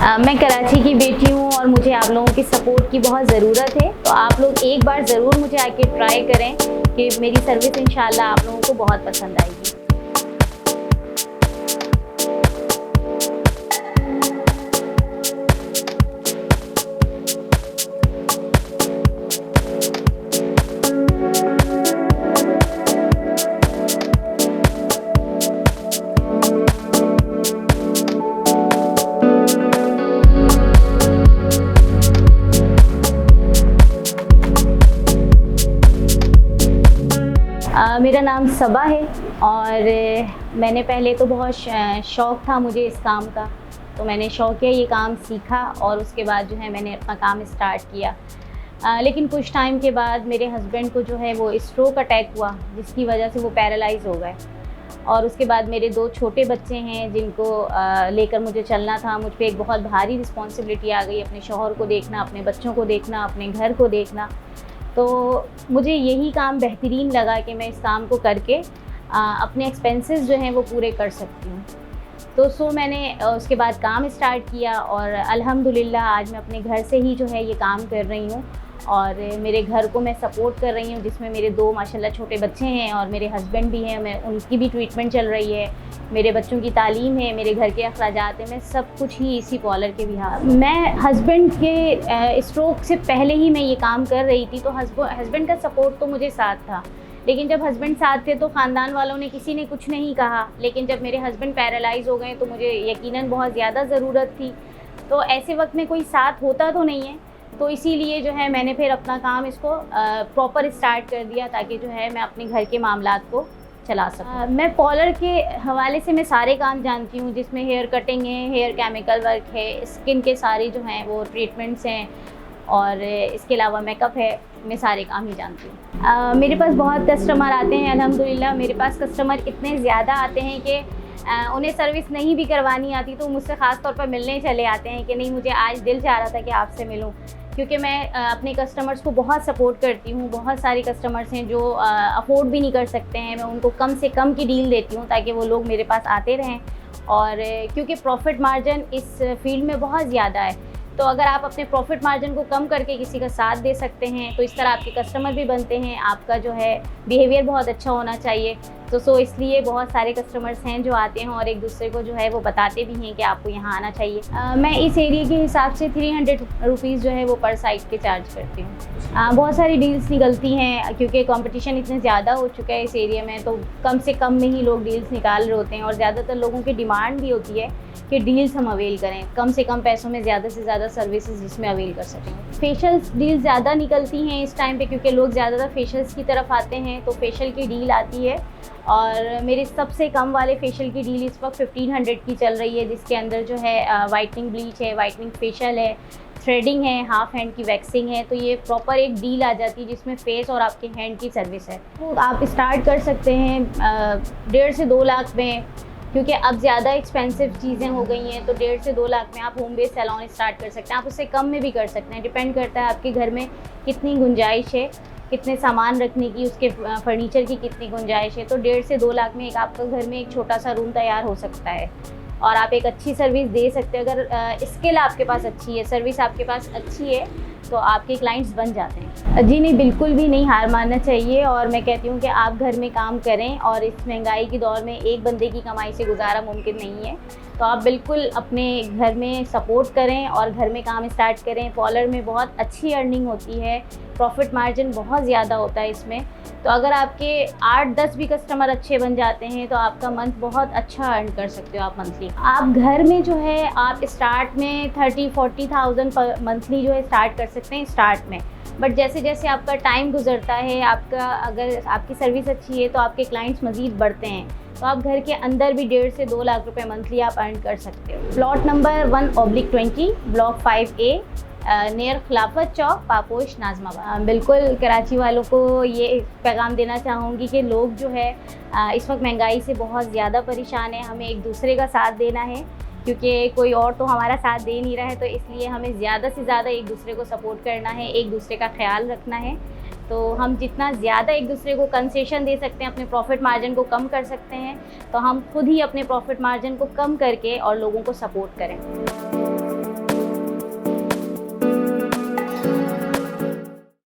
मैं कराची की बेटी हूँ और मुझे आप लोगों की सपोर्ट की बहुत ज़रूरत है। तो आप लोग एक बार ज़रूर मुझे आके ट्राई करें कि मेरी सर्विस इंशाल्लाह आप लोगों को बहुत पसंद आएगी। मेरा नाम सबा है और मैंने पहले तो बहुत शौक़ था मुझे इस काम का, तो मैंने शौक़ ये काम सीखा और उसके बाद जो है मैंने अपना काम स्टार्ट किया। लेकिन कुछ टाइम के बाद मेरे हस्बैंड को जो है वो स्ट्रोक अटैक हुआ, जिसकी वजह से वो पैरालाइज़ हो गए। और उसके बाद मेरे 2 छोटे बच्चे हैं जिनको लेकर मुझे चलना था। मुझ पे एक बहुत भारी रिस्पॉन्सिबिलिटी आ गई, अपने शौहर को देखना, अपने बच्चों को देखना, अपने घर को देखना। तो मुझे यही काम बेहतरीन लगा कि मैं इस काम को करके अपने एक्सपेंसेस जो हैं वो पूरे कर सकती हूँ। तो मैंने उसके बाद काम स्टार्ट किया और अल्हम्दुलिल्लाह आज मैं अपने घर से ही जो है ये काम कर रही हूँ और मेरे घर को मैं सपोर्ट कर रही हूँ, जिसमें मेरे 2 माशाल्लाह छोटे बच्चे हैं और मेरे हस्बैंड भी हैं। मैं उनकी भी ट्रीटमेंट चल रही है, मेरे बच्चों की तालीम है, मेरे घर के अखराजात हैं, मैं सब कुछ ही इसी पॉलर के बिहार। मैं हस्बैंड के स्ट्रोक से पहले ही मैं ये काम कर रही थी, तो हस्बैंड का सपोर्ट तो मुझे साथ था। लेकिन जब हस्बैंड साथ थे तो ख़ानदान वालों ने किसी ने कुछ नहीं कहा। लेकिन जब मेरे हस्बैंड पैरालाइज़ हो गए तो मुझे यकीनन बहुत ज़्यादा ज़रूरत थी। तो ऐसे वक्त में कोई साथ होता तो नहीं है, तो इसीलिए जो है मैंने फिर अपना काम इसको प्रॉपर स्टार्ट कर दिया ताकि जो है मैं अपने घर के मामलात को चला सकूँ। मैं पॉलर के हवाले से मैं सारे काम जानती हूँ, जिसमें हेयर कटिंग है, हेयर केमिकल वर्क है, स्किन के सारे जो हैं वो ट्रीटमेंट्स हैं और इसके अलावा मेकअप है। मैं सारे काम ही जानती हूँ। मेरे पास बहुत कस्टमर आते हैं अल्हम्दुलिल्लाह। मेरे पास कस्टमर इतने ज़्यादा आते हैं कि उन्हें सर्विस नहीं भी करवानी आती तो मुझसे ख़ास तौर पर मिलने चले आते हैं कि नहीं मुझे आज दिल चाह रहा था कि आपसे मिलूं, क्योंकि मैं अपने कस्टमर्स को बहुत सपोर्ट करती हूँ। बहुत सारे कस्टमर्स हैं जो अफोर्ड भी नहीं कर सकते हैं, मैं उनको कम से कम की डील देती हूँ ताकि वो लोग मेरे पास आते रहें। और क्योंकि प्रॉफिट मार्जिन इस फील्ड में बहुत ज़्यादा है, तो अगर आप अपने प्रॉफिट मार्जिन को कम करके किसी का साथ दे सकते हैं तो इस तरह आपके कस्टमर भी बनते हैं। आपका जो है बिहेवियर बहुत अच्छा होना चाहिए। तो इसलिए बहुत सारे कस्टमर्स हैं जो आते हैं और एक दूसरे को जो है वो बताते भी हैं कि आपको यहाँ आना चाहिए। मैं इस एरिया के हिसाब से 300 रुपीज़ जो है वो पर साइट के चार्ज करती हूँ। बहुत सारी डील्स निकलती हैं क्योंकि कंपटीशन इतने ज़्यादा हो चुका है इस एरिया में, तो कम से कम में ही लोग डील्स निकाल रहे होते हैं और ज़्यादातर लोगों की डिमांड भी होती है कि डील्स हम अवेल करें, कम से कम पैसों में ज़्यादा से ज़्यादा सर्विसेज जिसमें अवेल कर सकें। फेशियल्स डील ज़्यादा निकलती हैं इस टाइम पे क्योंकि लोग ज़्यादातर फेशियल्स की तरफ आते हैं, तो फेशियल की डील आती है और मेरे सबसे कम वाले फेशियल की डील इस वक्त 1500 की चल रही है, जिसके अंदर जो है वाइटनिंग ब्लीच है, वाइटनिंग फेशियल है, थ्रेडिंग है, हाफ हैंड की वैक्सिंग है। तो ये प्रॉपर एक डील आ जाती है जिसमें फेस और आपके हैंड की सर्विस है। तो आप स्टार्ट कर सकते हैं 1.5 से 2 लाख में, क्योंकि अब ज़्यादा एक्सपेंसिव चीज़ें हो गई हैं, तो 1.5 से 2 लाख में आप होम बेस्ड सैलून स्टार्ट कर सकते हैं। आप उससे कम में भी कर सकते हैं, डिपेंड करता है आपके घर में कितनी गुंजाइश है, कितने सामान रखने की, उसके फर्नीचर की कितनी गुंजाइश है। तो 1.5 से 2 लाख में एक आपका घर में एक छोटा सा रूम तैयार हो सकता है और आप एक अच्छी सर्विस दे सकते हैं। अगर स्किल आपके पास अच्छी है, सर्विस आपके पास अच्छी है, तो आपके क्लाइंट्स बन जाते हैं। जी नहीं, बिल्कुल भी नहीं हार मानना चाहिए और मैं कहती हूँ कि आप घर में काम करें और इस महंगाई के दौर में एक बंदे की कमाई से गुजारा मुमकिन नहीं है। तो आप बिल्कुल अपने घर में सपोर्ट करें और घर में काम स्टार्ट करें। पॉलर में बहुत अच्छी अर्निंग होती है, प्रॉफिट मार्जिन बहुत ज़्यादा होता है इसमें। तो अगर आपके 8-10 भी कस्टमर अच्छे बन जाते हैं तो आपका मंथ बहुत अच्छा अर्न कर सकते हो आप मंथली। आप घर में जो है आप स्टार्ट में 30-40,000 पर मंथली जो है स्टार्ट कर सकते हैं स्टार्ट में। बट जैसे जैसे आपका टाइम गुजरता है, अगर आपकी सर्विस अच्छी है तो आपके क्लाइंट्स मज़ीद बढ़ते हैं, तो आप घर के अंदर भी 1.5 से 2 लाख रुपए मंथली आप अर्न कर सकते हो। Plot number 1/20 block 5A near खिलाफत चौक, पापोश, नाज़माबाद। बिल्कुल कराची वालों को ये पैगाम देना चाहूँगी कि लोग जो है इस वक्त महंगाई से बहुत ज़्यादा परेशान हैं। हमें एक दूसरे का साथ देना है क्योंकि कोई और तो हमारा साथ दे नहीं रहा है, तो इसलिए हमें ज़्यादा से ज़्यादा एक दूसरे को सपोर्ट करना है, एक दूसरे का ख्याल रखना है। तो हम जितना ज़्यादा एक दूसरे को कंसेशन दे सकते हैं, अपने प्रॉफिट मार्जिन को कम कर सकते हैं, तो हम खुद ही अपने प्रॉफिट मार्जिन को कम करके और लोगों को सपोर्ट करें।